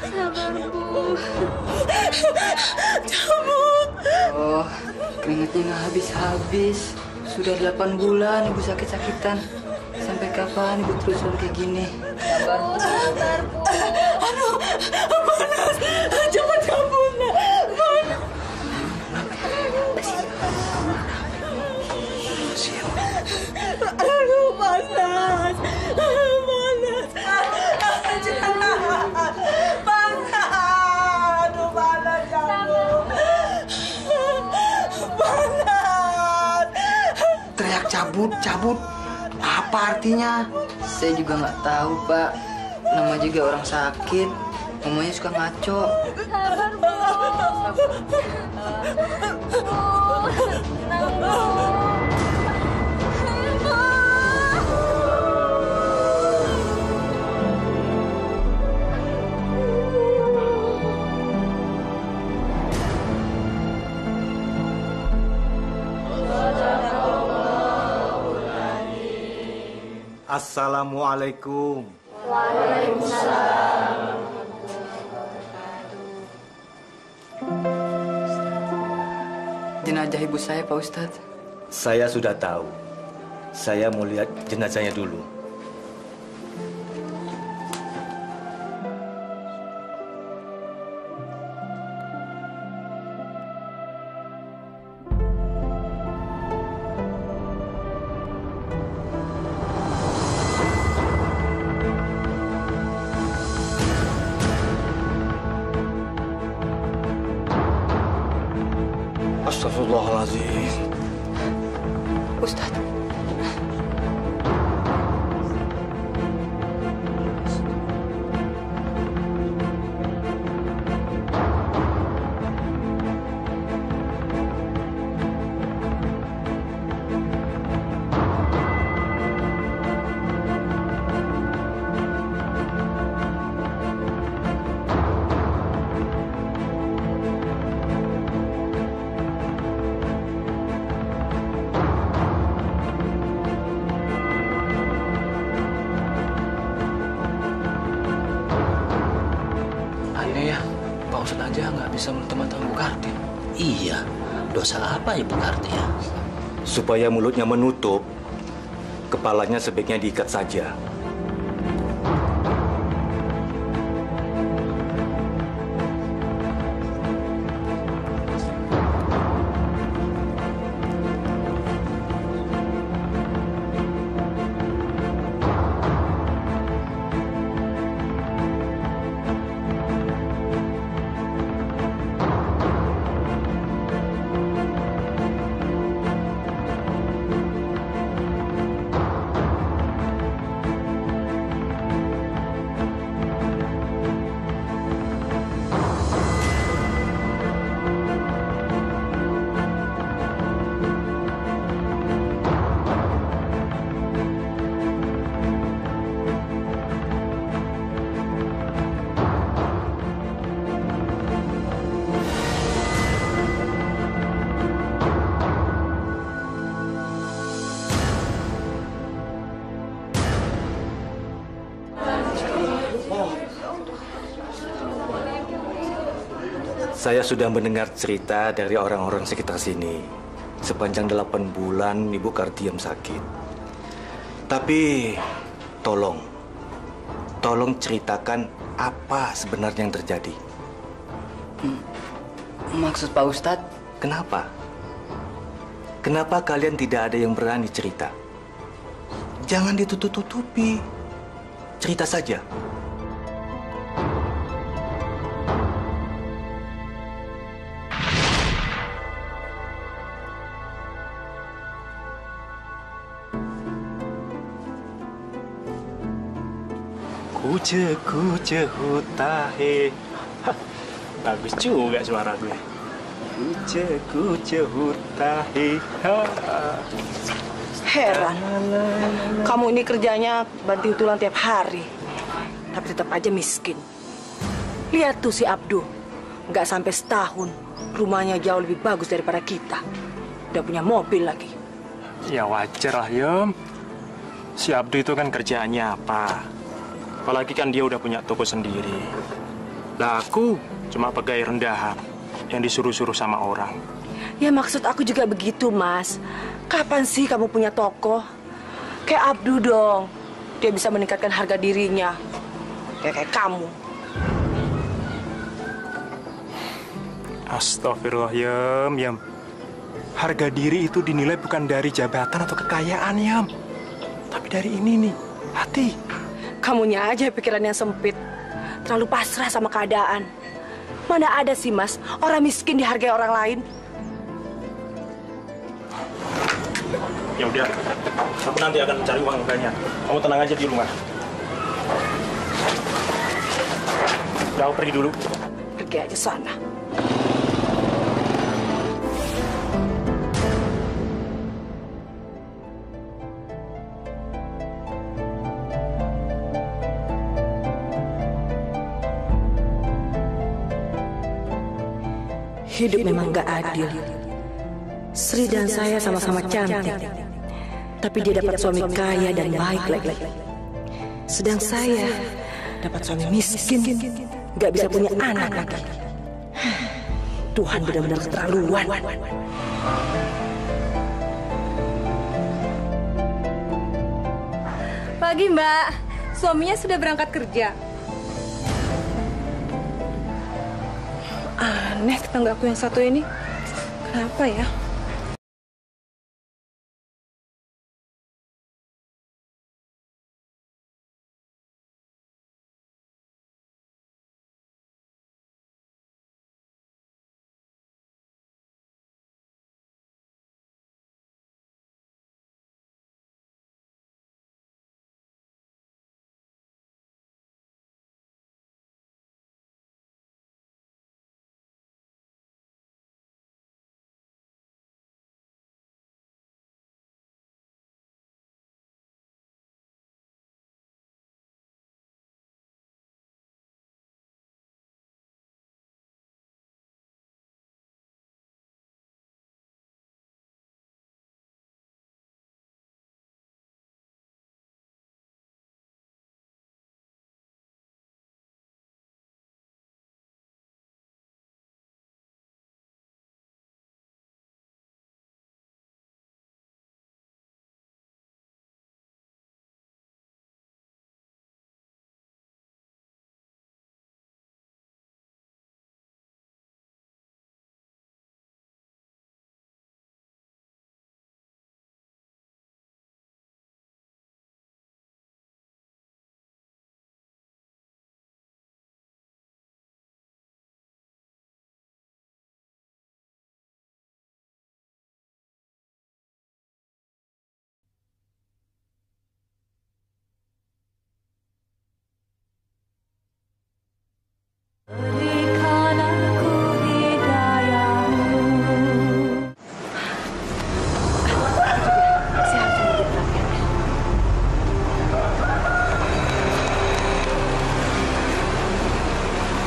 Sabar, Bu. Cabut. Oh, keringatnya nggak habis-habis. Sudah 8 bulan Ibu sakit-sakitan. Sampai kapan Ibu terus kayak gini? Sabar. Sabar, Bu. Aduh, panas. Cepat cabut, nak. Panas. Aduh, panas. Panas. Panas. Aduh, panas, cabut. Panas. Teriak cabut, cabut. Apa artinya? Saya juga nggak tahu, Pak. Nama juga orang sakit. Ngomongnya suka ngaco. Sabar, Bu. Tenang, Bu. Assalamualaikum. Waalaikumsalam. Jenazah ibu saya, Pak Ustadz. Saya sudah tahu. Saya mau lihat jenazahnya dulu. Astagfirullahaladzim. Ustadz. Aja nggak bisa menutup Bu Kardi. Iya, dosa apa ya Bu Kardi ya? Supaya mulutnya menutup, kepalanya sebaiknya diikat saja. Saya sudah mendengar cerita dari orang-orang sekitar sini. Sepanjang 8 bulan Ibu Kartiem sakit. Tapi tolong ceritakan apa sebenarnya yang terjadi. Maksud Pak Ustadz? Kenapa? Kenapa kalian tidak ada yang berani cerita? Jangan ditutup-tutupi. Cerita saja. Kuce hutahe. Bagus juga suara gue. Kuce hutahe. Heran, kamu ini kerjanya banting tulang tiap hari, tapi tetap aja miskin. Lihat tuh si Abdu, nggak sampai setahun, rumahnya jauh lebih bagus daripada kita. Udah punya mobil lagi. Ya wajar lah, Yom. Si Abdu itu kan kerjaannya apa? Apalagi kan dia udah punya toko sendiri. Lah aku cuma pegawai rendahan yang disuruh-suruh sama orang. Ya maksud aku juga begitu, Mas. Kapan sih kamu punya toko? Kayak Abdu dong. Dia bisa meningkatkan harga dirinya. Kayak kamu. Astagfirullah, Yam. Harga diri itu dinilai bukan dari jabatan atau kekayaan, Yam. Tapi dari ini nih, hati. Kamunya aja pikiran yang sempit. Terlalu pasrah sama keadaan. Mana ada sih, Mas, orang miskin dihargai orang lain? Ya udah, aku nanti akan mencari uang banyak. Kamu tenang aja di rumah. Udah, aku pergi dulu. Pergi aja sana. Hidup memang gak adil. Sri dan saya sama-sama cantik, tapi dia dapat suami kaya dan baik lagi. Sedang saya dapat suami miskin, gak bisa punya anak lagi. Tuhan benar-benar keterlaluan. Pagi, Mbak. Suaminya sudah berangkat kerja. Aneh tetanggaku yang satu ini. Kenapa ya?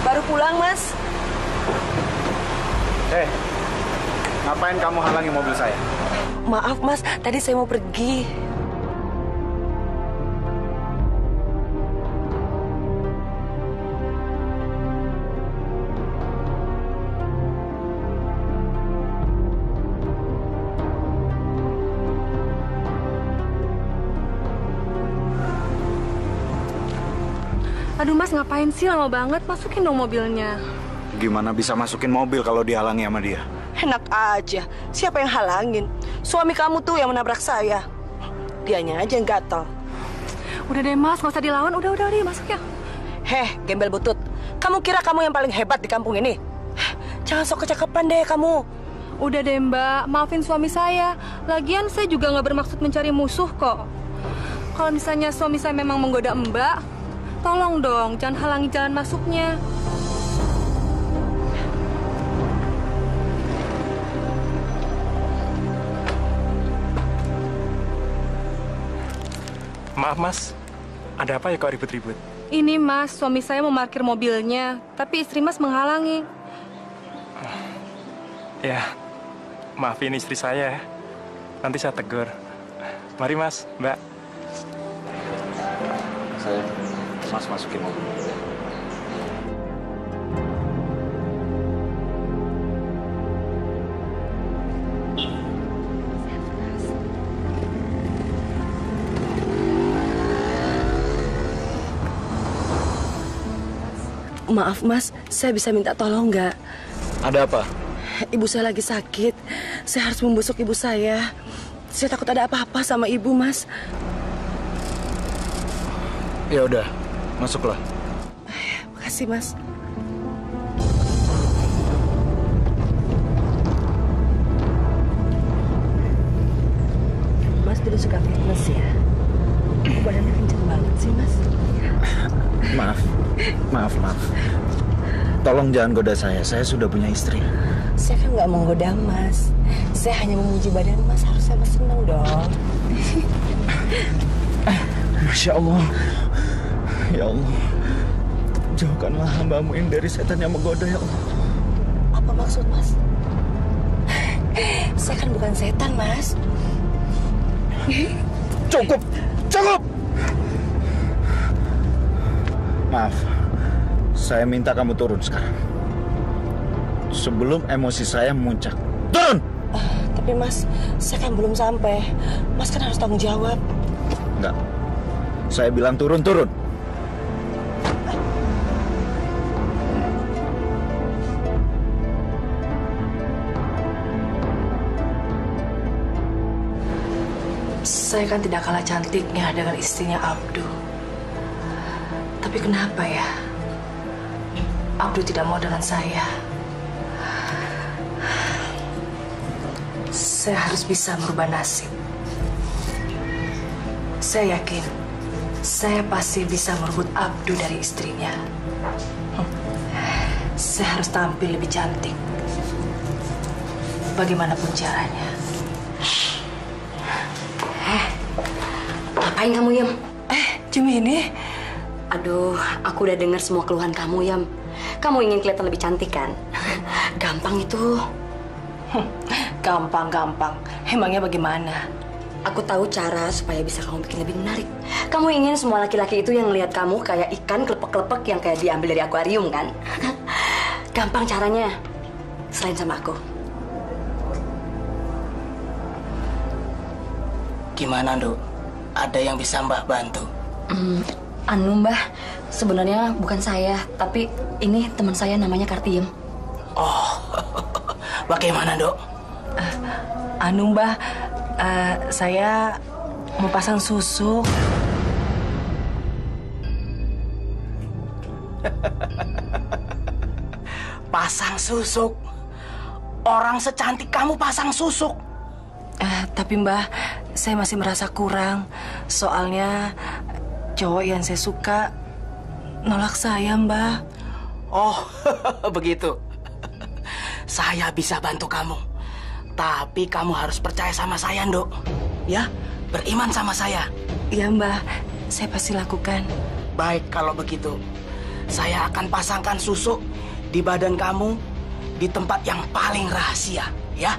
Baru pulang, Mas. Ngapain kamu halangi mobil saya? Maaf, Mas. Tadi saya mau pergi. Aduh, Mas, ngapain sih lama banget? Masukin dong mobilnya. Gimana bisa masukin mobil kalau dihalangi sama dia? Enak aja. Siapa yang halangin? Suami kamu tuh yang menabrak saya. Dianya aja yang gatel. Udah deh, Mas, nggak usah dilawan. Udah deh, masuk ya. Gembel butut. Kamu kira kamu yang paling hebat di kampung ini? Jangan sok kecakepan deh kamu. Udah deh, Mbak. Maafin suami saya. Lagian saya juga nggak bermaksud mencari musuh kok. Kalau misalnya suami saya memang menggoda Mbak, tolong dong, jangan halangi jalan masuknya. Maaf, Mas. Ada apa ya kok ribut-ribut? Ini, Mas, suami saya mau parkir mobilnya, tapi istri Mas menghalangi. Ya, maafin istri saya ya. Nanti saya tegur. Mari, Mas, Mbak. Saya Mas masukin mobil. Maaf Mas, saya bisa minta tolong nggak? Ada apa? Ibu saya lagi sakit. Saya harus membusuk ibu saya. Saya takut ada apa-apa sama ibu, Mas. Ya udah, masuklah. Makasih, Mas. Mas dulu suka fitness ya? Badannya kenceng banget sih, Mas. Maaf. Tolong jangan goda saya sudah punya istri. Saya kan nggak menggoda Mas. Saya hanya memuji badan Mas, harusnya Mas senang dong. Masya Allah. Ya Allah. Jauhkanlah hamba-Mu ini dari setan yang menggoda, ya Allah. Apa maksud Mas? Saya kan bukan setan, Mas. Cukup! Maaf, saya minta kamu turun sekarang. Sebelum emosi saya memuncak. Turun! Tapi Mas, saya kan belum sampai. Mas kan harus tanggung jawab. Enggak. Saya bilang turun. Saya kan tidak kalah cantiknya dengan istrinya Abdu. Tapi kenapa ya? Abdu tidak mau dengan saya. Saya harus bisa merubah nasib. Saya yakin saya pasti bisa merebut Abdu dari istrinya. Saya harus tampil lebih cantik. Bagaimanapun caranya. Ngapain kamu, Yam? Jumini. Aduh, aku udah dengar semua keluhan kamu, Yam. Kamu ingin kelihatan lebih cantik, kan? Gampang itu. Gampang. Emangnya bagaimana? Aku tahu cara supaya bisa kamu bikin lebih menarik. Kamu ingin semua laki-laki itu yang ngelihat kamu kayak ikan kelepek-kelepek yang kayak diambil dari akuarium, kan? Gampang caranya. Selain sama aku. Gimana, Nduk? Ada yang bisa Mbah bantu? Mbah, sebenarnya bukan saya, tapi ini teman saya namanya Kartiem. Oh, bagaimana, Nduk? Mbah, saya mau pasang susu. Pasang susuk? Orang secantik kamu pasang susuk? Tapi Mbah, saya masih merasa kurang. Soalnya cowok yang saya suka nolak saya, Mbah. Oh, begitu. Saya bisa bantu kamu. Tapi kamu harus percaya sama saya, Nduk. Ya, beriman sama saya. Iya, Mbah. Saya pasti lakukan. Baik, kalau begitu. Saya akan pasangkan susuk di badan kamu di tempat yang paling rahasia, ya.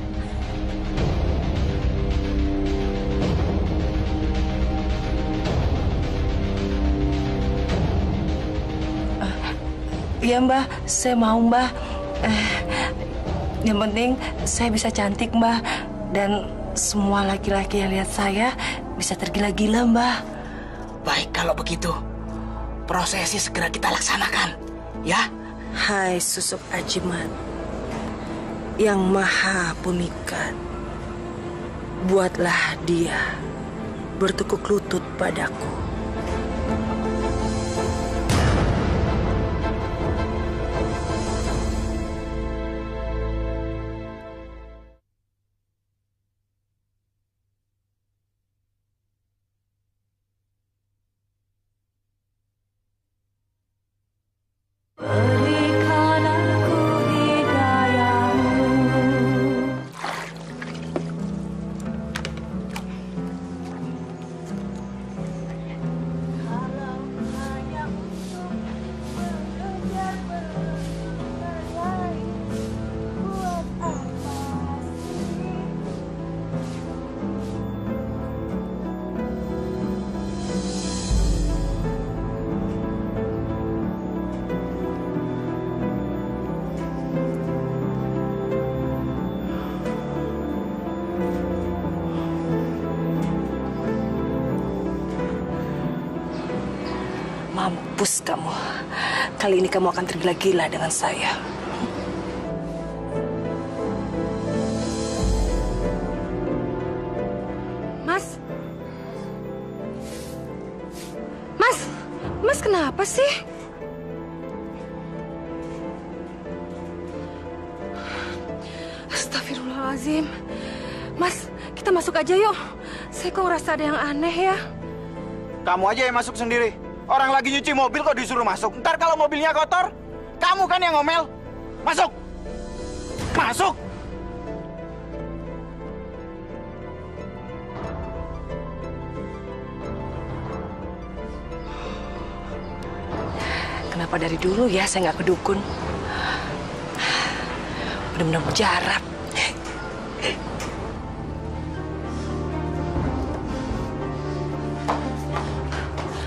Iya, Mbah. Saya mau, Mbah. Yang penting saya bisa cantik, Mbah. Dan semua laki-laki yang lihat saya bisa tergila-gila, Mbah. Baik, kalau begitu. Prosesi segera kita laksanakan, ya. Hai susuk ajimat yang maha pemikat, buatlah dia bertekuk lutut padaku. Mampus kamu. Kali ini kamu akan tergila-gila dengan saya. Mas kenapa sih? Astagfirullahaladzim. Mas, kita masuk aja yuk. Saya kok ngerasa ada yang aneh ya. Kamu aja yang masuk sendiri. Orang lagi nyuci mobil kok disuruh masuk. Ntar kalau mobilnya kotor, kamu kan yang ngomel. Masuk! Masuk! Kenapa dari dulu ya saya nggak ke dukun? Benar-benar mujarab.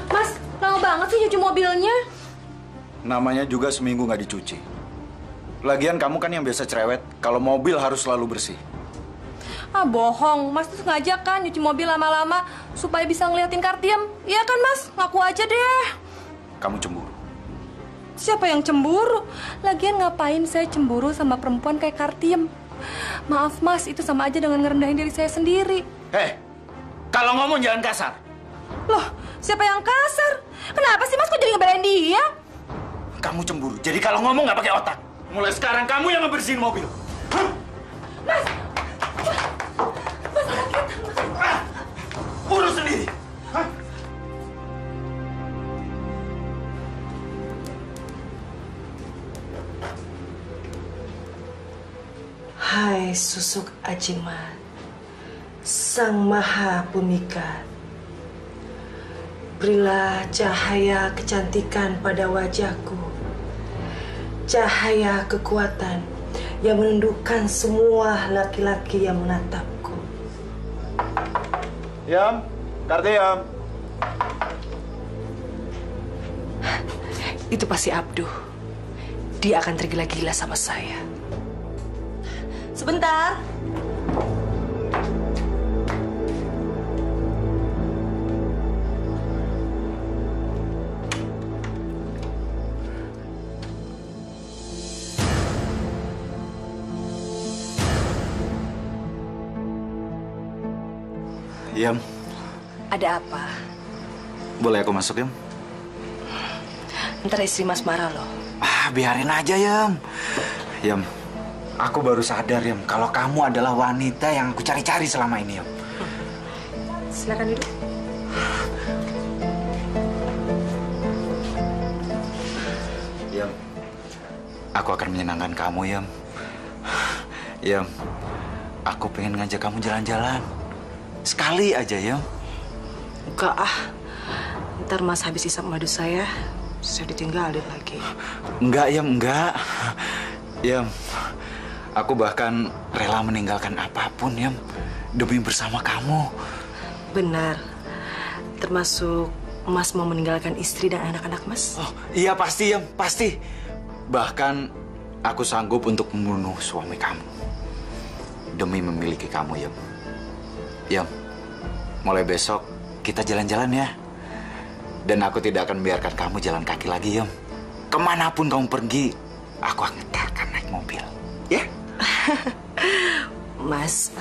Mas, lama banget sih nyuci mobilnya. Namanya juga seminggu nggak dicuci. Lagian kamu kan yang biasa cerewet, kalau mobil harus selalu bersih. Ah, bohong. Mas tuh sengaja kan nyuci mobil lama-lama supaya bisa ngeliatin Kartiem. Iya kan, Mas? Ngaku aja deh. Kamu cemburu. Siapa yang cemburu? Lagian ngapain saya cemburu sama perempuan kayak Kartiem? Maaf, Mas, itu sama aja dengan ngerendahin diri saya sendiri. Kalau ngomong jangan kasar. Loh, siapa yang kasar? Kenapa sih, Mas? Kok jadi ngebelain dia? Kamu cemburu. Jadi kalau ngomong nggak pakai otak. Mulai sekarang kamu yang ngebersihin mobil. Mas! Mas, anak kita, Mas. Urus sendiri. Hai susuk ajimat, Sang Maha Pemikat, berilah cahaya kecantikan pada wajahku, cahaya kekuatan yang menundukkan semua laki-laki yang menatapku. Yam, Kartiem. Itu pasti Abduh. Dia akan tergila-gila sama saya. Sebentar. Yam. Ada apa? Boleh aku masuk, Yam? Ntar istri Mas marah loh. Biarin aja, Yam. Yam, aku baru sadar, Yam, kalau kamu adalah wanita yang aku cari-cari selama ini, Yam. Silakan duduk. Yam, aku akan menyenangkan kamu, Yam. Yam, aku pengen ngajak kamu jalan-jalan. Sekali aja, Yam. Enggak Ntar Mas habis isap madu saya ditinggalin lagi. Enggak, Yam, enggak. Yam, aku bahkan rela meninggalkan apapun, Yam, demi bersama kamu. Benar. Termasuk Mas mau meninggalkan istri dan anak-anak Mas? Oh, iya pasti, Yam, pasti. Bahkan aku sanggup untuk membunuh suami kamu demi memiliki kamu, Yam. Yam, mulai besok kita jalan-jalan ya. Dan aku tidak akan biarkan kamu jalan kaki lagi, Yam. Kemanapun kamu pergi, aku akan naik mobil. Ya? Mas.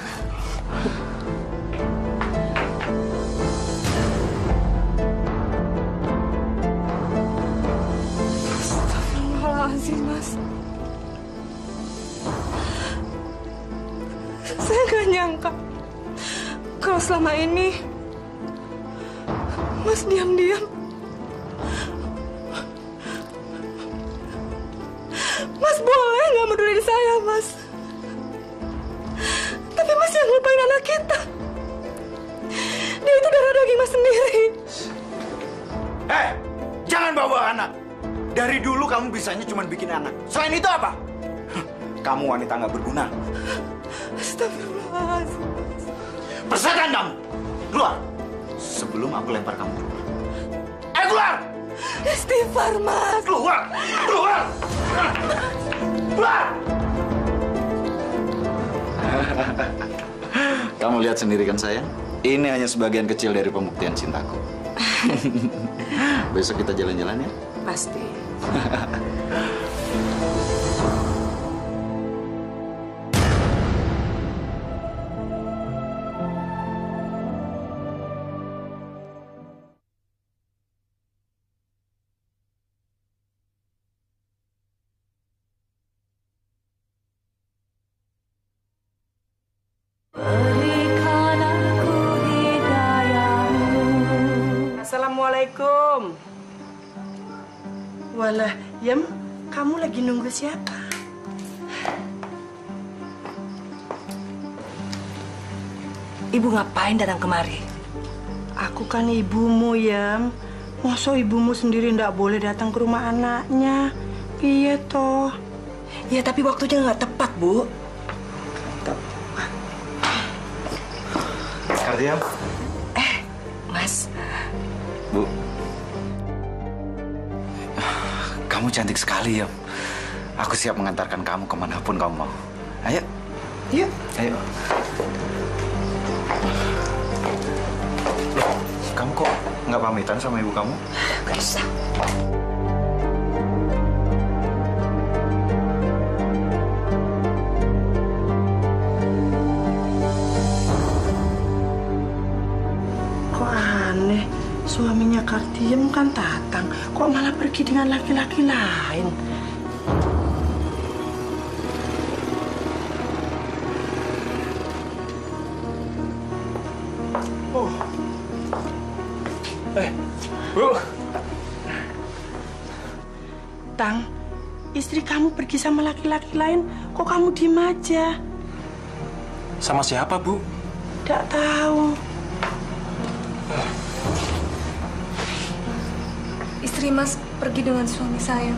Astagfirullahaladzim, Mas. Saya nggak nyangka kalau selama ini Mas diam-diam Mas boleh nggak pedulin saya, Mas. Tapi Mas yang lupain anak kita. Dia itu darah daging Mas sendiri. Jangan bawa anak. Dari dulu kamu bisanya cuma bikin anak. Selain itu apa? Kamu wanita nggak berguna. Astagfirullahaladzim. Persetan kamu. Keluar. Sebelum aku lempar kamu keluar. Ayo keluar! Istighfar, Mas. Keluar! Keluar! Keluar! Kamu lihat sendiri kan, sayang? Ini hanya sebagian kecil dari pembuktian cintaku. Besok kita jalan-jalan ya? Pasti. Assalamualaikum. Walah, Yem, kamu lagi nunggu siapa? Ibu ngapain datang kemari? Aku kan ibumu, Yem. Masa ibumu sendiri ndak boleh datang ke rumah anaknya? Iya toh. Ya tapi waktunya nggak tepat, Bu. Kartiam. Mas. Bu. Kamu cantik sekali, ya. Aku siap mengantarkan kamu kemanapun kamu mau. Ayo. Yuk. Ayo. Loh, kamu kok nggak pamitan sama ibu kamu? Gak usah. Kok aneh? Suaminya Kartiem kan Tatang. Kok malah pergi dengan laki-laki lain? Oh. Bu. Tang, istri kamu pergi sama laki-laki lain. Kok kamu diem aja? Sama siapa, Bu? Tidak tahu. Istri Mas pergi dengan suami saya.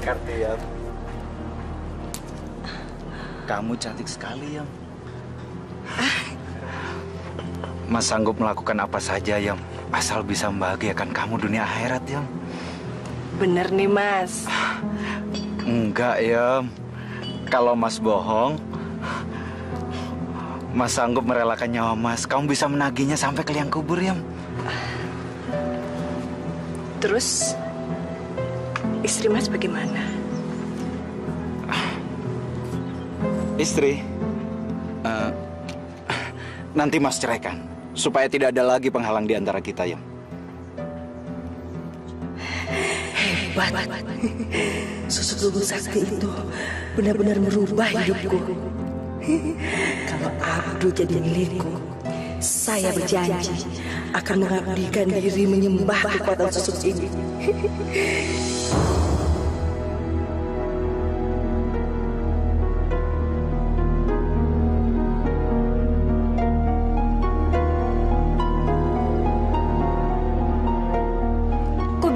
Kartiam. Kamu cantik sekali, Yam. Mas sanggup melakukan apa saja, Yam. Asal bisa membahagiakan kamu dunia akhirat, Yam. Bener nih, Mas. Enggak, Yam. Kalau Mas bohong, Mas sanggup merelakan nyawa Mas. Kamu bisa menagihnya sampai ke liang kubur, Yam. Terus, istri Mas bagaimana? Istri, nanti Mas ceraikan. Supaya tidak ada lagi penghalang di antara kita, Yam. Hebat. Susuk Lubung Sakti itu benar-benar merubah hidupku. Kalau Abdu jadi milikku, saya berjanji akan mengabdikan diri menyembah kekuatan susuk ini.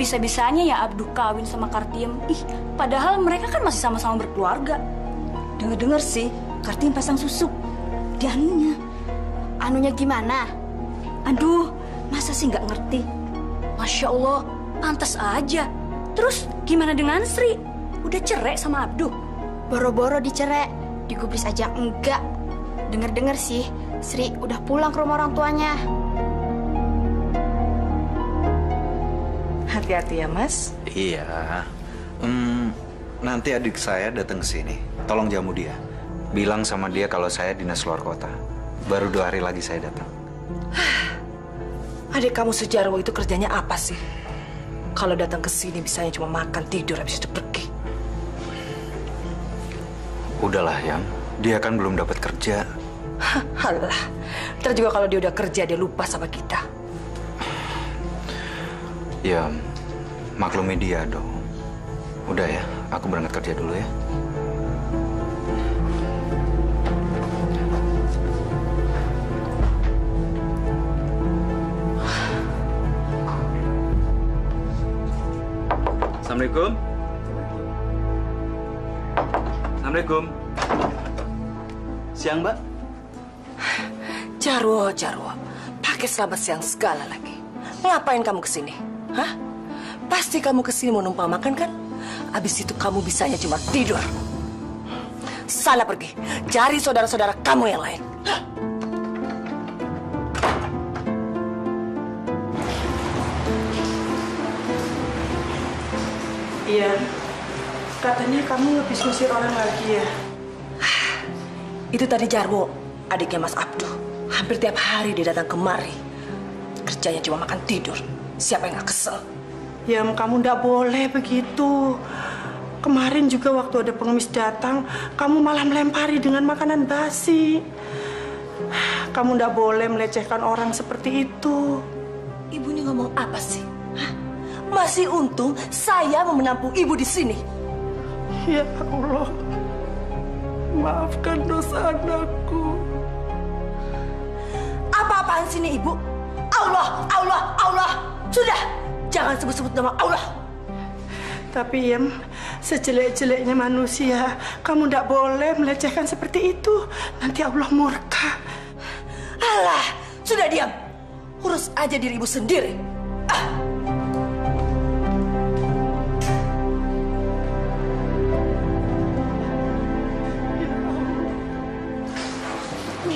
Bisa-bisanya ya Abdu kawin sama Kartiem. Ih, padahal mereka kan masih sama-sama berkeluarga. Dengar-dengar sih, Kartiem pasang susuk di anunya. Anunya gimana? Aduh, masa sih nggak ngerti? Masya Allah, pantas aja. Terus gimana dengan Sri? Udah cerai sama Abdu? Boro-boro dicerai, digubris aja enggak. Dengar-dengar sih, Sri udah pulang ke rumah orang tuanya. Hati-hati ya, Mas. Iya. Nanti adik saya datang ke sini. Tolong jamu dia. Bilang sama dia kalau saya dinas luar kota. Baru 2 hari lagi saya datang. Adik kamu Sujarwo itu kerjanya apa sih? Kalau datang ke sini bisanya cuma makan, tidur, habis itu pergi. Udahlah, Yam. Dia kan belum dapat kerja. Halah. Ntar juga kalau dia udah kerja, dia lupa sama kita. Ya, maklumi dia dong. Udah ya, aku berangkat kerja dulu ya. Assalamualaikum. Assalamualaikum. Siang, Mbak. Jarwo. Pakai selamat siang segala lagi. Ngapain kamu kesini? Hah? Pasti kamu kesini mau numpang makan kan? Abis itu kamu bisanya cuma tidur. Sana pergi, cari saudara-saudara kamu yang lain. Iya, katanya kamu habis ngusir orang lagi ya? Itu tadi Jarwo, adiknya Mas Abdu. Hampir tiap hari dia datang kemari. Kerjanya cuma makan tidur. Siapa yang gak kesel? Ya, kamu ndak boleh begitu. Kemarin juga waktu ada pengemis datang, kamu malah melempari dengan makanan basi. Kamu ndak boleh melecehkan orang seperti itu. Ibu ini ngomong apa sih? Hah? Masih untung saya mau menampung ibu di sini. Ya Allah, maafkan dosa anakku. Apa-apaan sini ibu? Allah, Allah, Allah. Sudah, jangan sebut-sebut nama Allah. Tapi Yem, sejelek-jeleknya manusia, kamu tidak boleh melecehkan seperti itu. Nanti Allah murka. Alah, sudah diam. Urus aja diri ibu sendiri.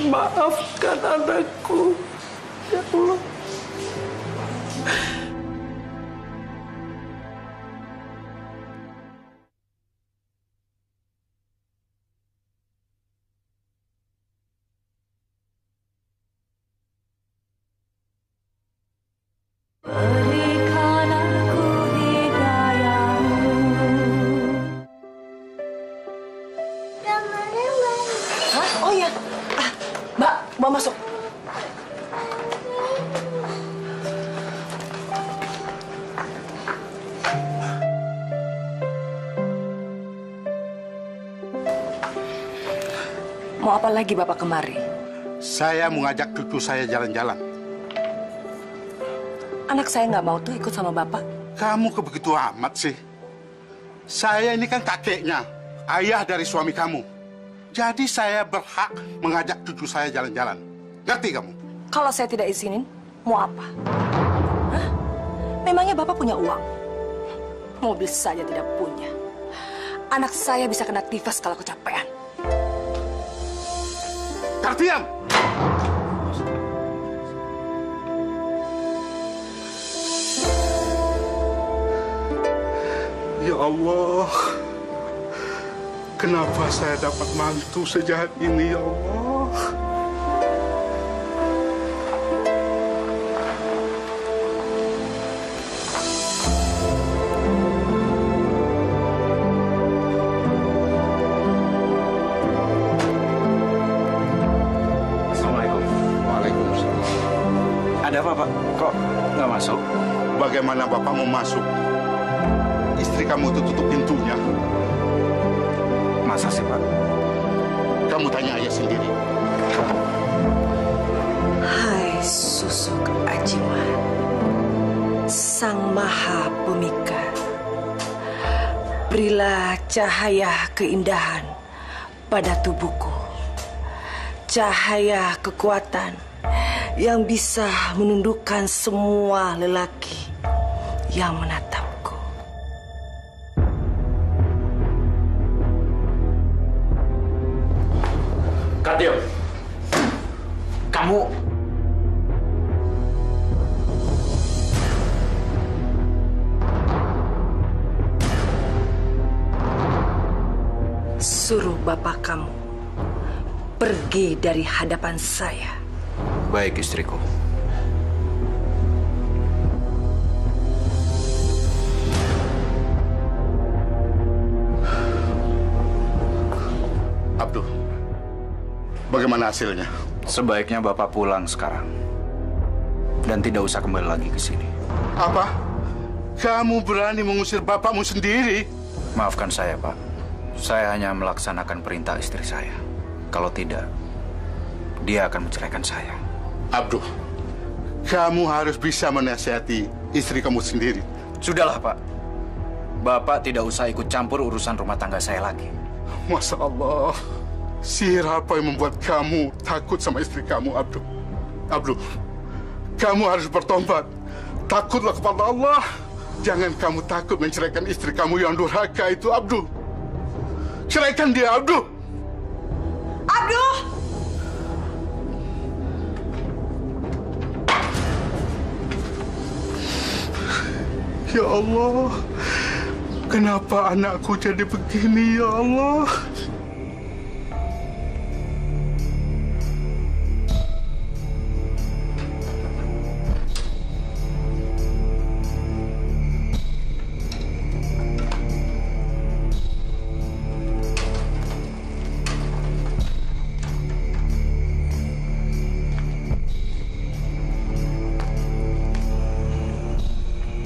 Maafkan anakku, ya Allah. Berikan aku hidayahmu. Hah? Oh iya. Mbak, mau masuk. Mau apa lagi Bapak kemari? Saya mau ngajak cucu saya jalan-jalan. Anak saya nggak mau tuh ikut sama Bapak. Kamu begitu amat sih. Saya ini kan kakeknya, ayah dari suami kamu. Jadi saya berhak mengajak cucu saya jalan-jalan. Ngerti kamu? Kalau saya tidak izinin, mau apa? Hah? Memangnya Bapak punya uang? Mobil saja tidak punya. Anak saya bisa kena tifas kalau kecapean. Kartiam! Ya Allah, kenapa saya dapat mantu sejahat ini, ya Allah? Assalamualaikum. Waalaikumsalam. Ada apa, Pak? Kok nggak masuk? Bagaimana Bapak mau masuk? Istri kamu itu tutup pintunya. Masa sih, Pak? Kamu tanya ayah sendiri. Hai susuk ajiman, Sang Maha Pemikir, berilah cahaya keindahan pada tubuhku, cahaya kekuatan yang bisa menundukkan semua lelaki yang menatapku. Kartio, kamu... Suruh bapak kamu pergi dari hadapan saya. Baik, istriku. Abdul, bagaimana hasilnya? Sebaiknya Bapak pulang sekarang. Dan tidak usah kembali lagi ke sini. Apa? Kamu berani mengusir bapakmu sendiri? Maafkan saya, Pak. Saya hanya melaksanakan perintah istri saya. Kalau tidak, dia akan menceraikan saya. Abdul, kamu harus bisa menasihati istri kamu sendiri. Sudahlah, Pak. Bapak tidak usah ikut campur urusan rumah tangga saya lagi. Masya Allah, sihir apa yang membuat kamu takut sama istri kamu, Abdul? Abdul, kamu harus bertobat. Takutlah kepada Allah. Jangan kamu takut menceraikan istri kamu yang durhaka itu, Abdul. Ceraikan dia, Abdul. Abdul! Ya Allah, kenapa anakku jadi begini, ya Allah?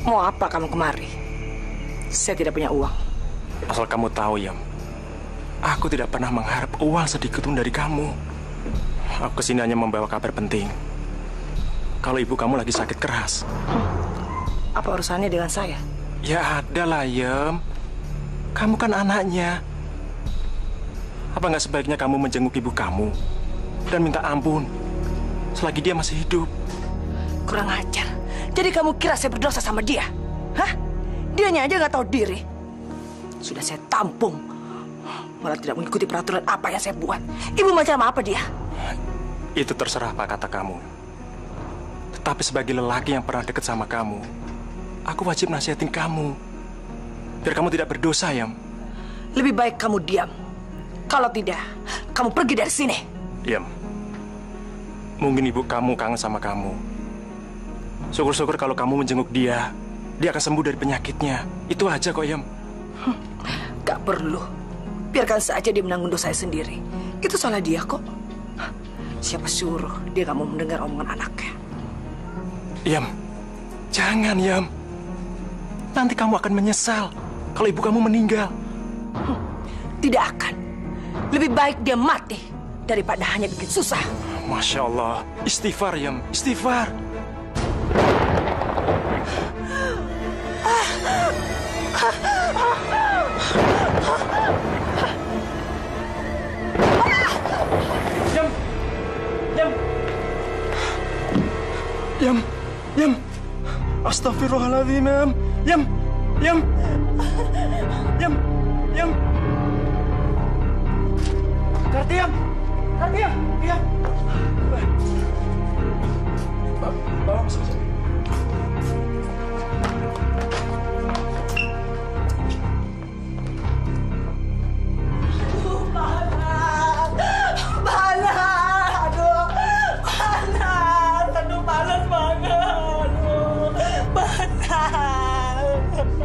Mau apa kamu kemari? Saya tidak punya uang. Asal kamu tahu, Yam, aku tidak pernah mengharap uang sedikit pun dari kamu. Aku kesini hanya membawa kabar penting. Kalau ibu kamu lagi sakit keras. Apa urusannya dengan saya? Ya ada lah, Yam. Kamu kan anaknya. Apa nggak sebaiknya kamu menjenguk ibu kamu dan minta ampun selagi dia masih hidup? Kurang ajar. Jadi kamu kira saya berdosa sama dia? Hah? Dianya aja nggak tahu diri. Sudah saya tampung. Malah tidak mengikuti peraturan apa yang saya buat. Ibu macam apa dia? Itu terserah apa kata kamu. Tetapi sebagai lelaki yang pernah dekat sama kamu, aku wajib nasihatin kamu. Biar kamu tidak berdosa, Yam. Lebih baik kamu diam. Kalau tidak, kamu pergi dari sini. Yam, mungkin ibu kamu kangen sama kamu. Syukur-syukur kalau kamu menjenguk dia, dia akan sembuh dari penyakitnya. Itu aja kok, Yam. Gak perlu. Biarkan saja dia menanggung dosa saya sendiri. Itu salah dia kok. Siapa suruh dia gak mau mendengar omongan anaknya? Yam, jangan, Yam. Nanti kamu akan menyesal kalau ibu kamu meninggal. Tidak akan. Lebih baik dia mati daripada hanya bikin susah. Masya Allah. Istighfar, Yam. Istighfar. Yam. Astagfirullahaladzim, Yam. Yam. Kartiam. Iya. Bawa masuk.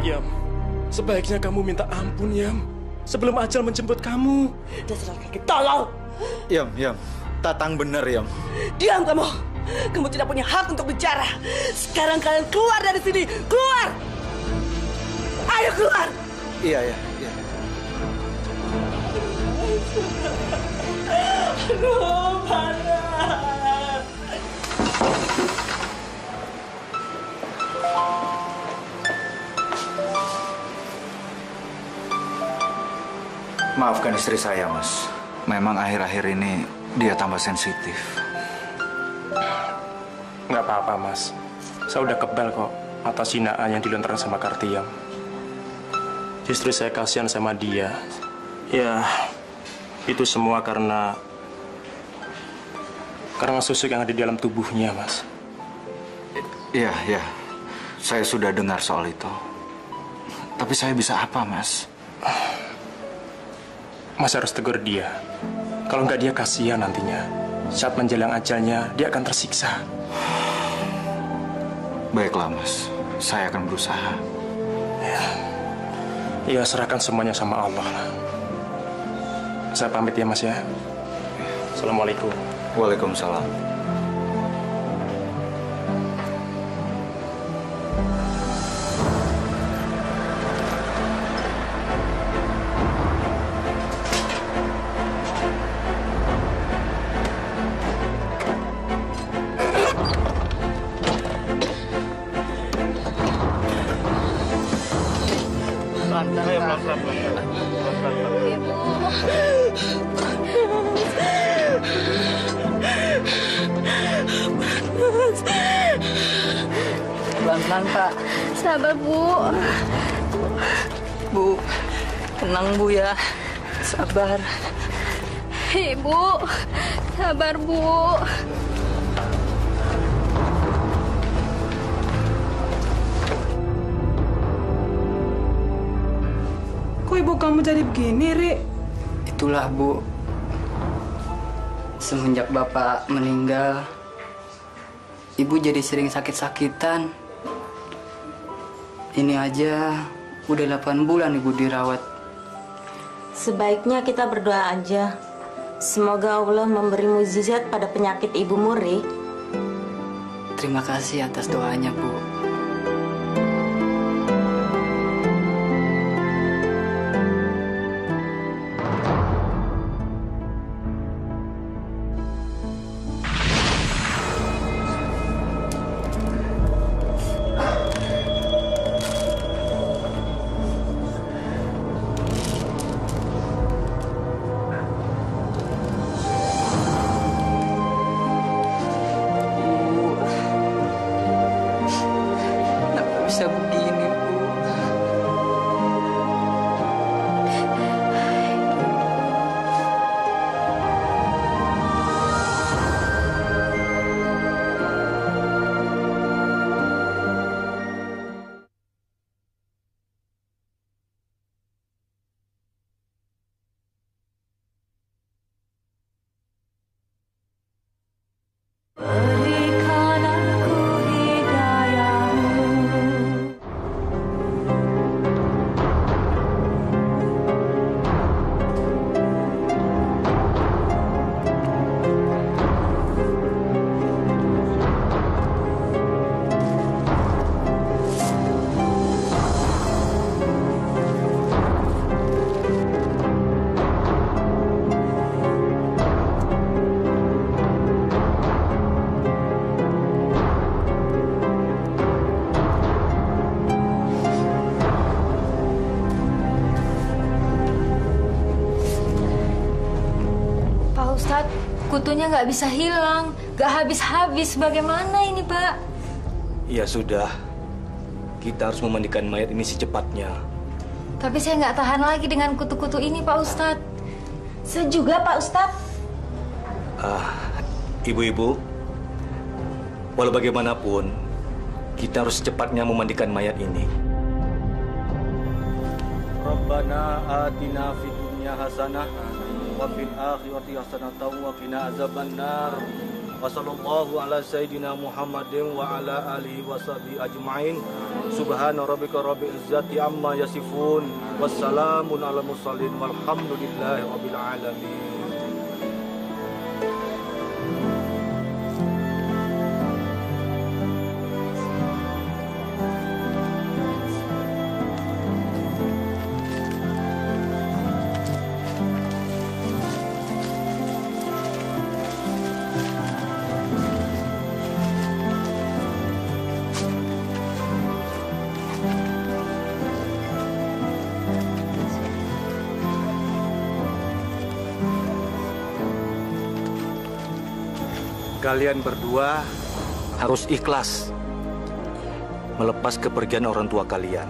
Yam, sebaiknya kamu minta ampun, Yam. Sebelum ajal menjemput kamu. Dasar kaki tolong. Yam. Tatang bener, Yam. Diam kamu. Kamu tidak punya hak untuk bicara. Sekarang kalian keluar dari sini. Keluar. Ayo keluar. Iya. Aduh, mana? Maafkan istri saya, Mas. Memang akhir-akhir ini dia tambah sensitif. Nggak apa-apa, Mas. Saya udah kebal kok atas hinaan yang dilontarkan sama Kartiam. Justru saya kasihan sama dia. Ya, itu semua karena susuk yang ada di dalam tubuhnya, Mas. Iya. Saya sudah dengar soal itu. Tapi saya bisa apa, Mas? Mas harus tegur dia. Kalau nggak dia kasihan nantinya. Saat menjelang ajalnya, dia akan tersiksa. Baiklah, Mas. Saya akan berusaha. Ya, serahkan semuanya sama Allah. Saya pamit ya, Mas ya. Assalamualaikum. Waalaikumsalam. Tenang, Pak. Sabar, Bu. Bu, tenang, Bu ya. Sabar. Ibu, sabar, Bu. Kok ibu kamu jadi begini, Ri? Itulah, Bu. Semenjak Bapak meninggal, Ibu jadi sering sakit-sakitan. Ini aja udah 8 bulan Ibu dirawat. Sebaiknya kita berdoa aja. Semoga Allah memberi mukjizat pada penyakit Ibu Muri. Terima kasih atas doanya, Bu. Bisa begini, Bu. Berikan aku hidayahmu. Pak Ustadz, kutunya nggak bisa hilang. Nggak habis-habis. Bagaimana ini, Pak? Ya sudah, kita harus memandikan mayat ini secepatnya. Tapi saya nggak tahan lagi dengan kutu-kutu ini, Pak Ustadz. Saya juga, Pak Ustadz. Ibu-ibu, walau bagaimanapun, kita harus secepatnya memandikan mayat ini. Rabbana atina fid dunya hasanah wa fil akhirati hasanatan wa qina azabannar. Wa sallallahu ala sayyidina Muhammadin wa ala alihi wa sahbihi ajmain. Subhana rabbika rabbil izzati amma yasifun. Wassalamun ala mursalin walhamdulillahi rabbil alamin. Kalian berdua harus ikhlas melepas kepergian orang tua kalian.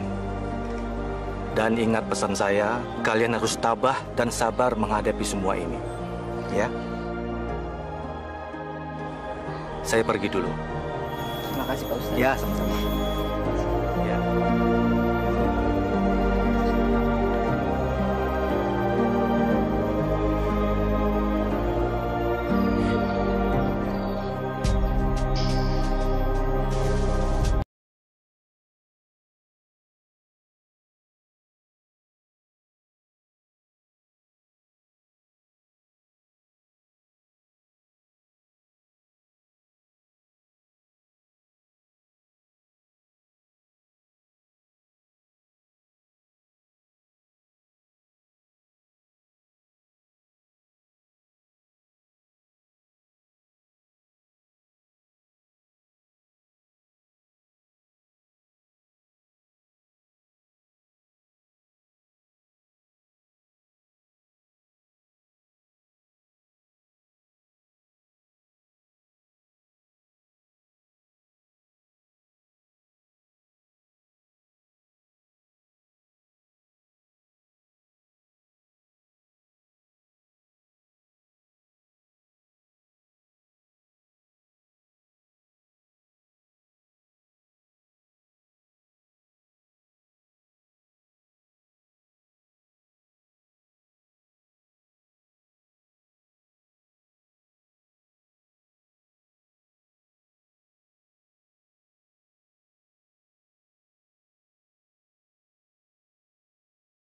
Dan ingat pesan saya, kalian harus tabah dan sabar menghadapi semua ini. Ya. Saya pergi dulu. Terima kasih, Pak Ustadz. Ya, sama-sama.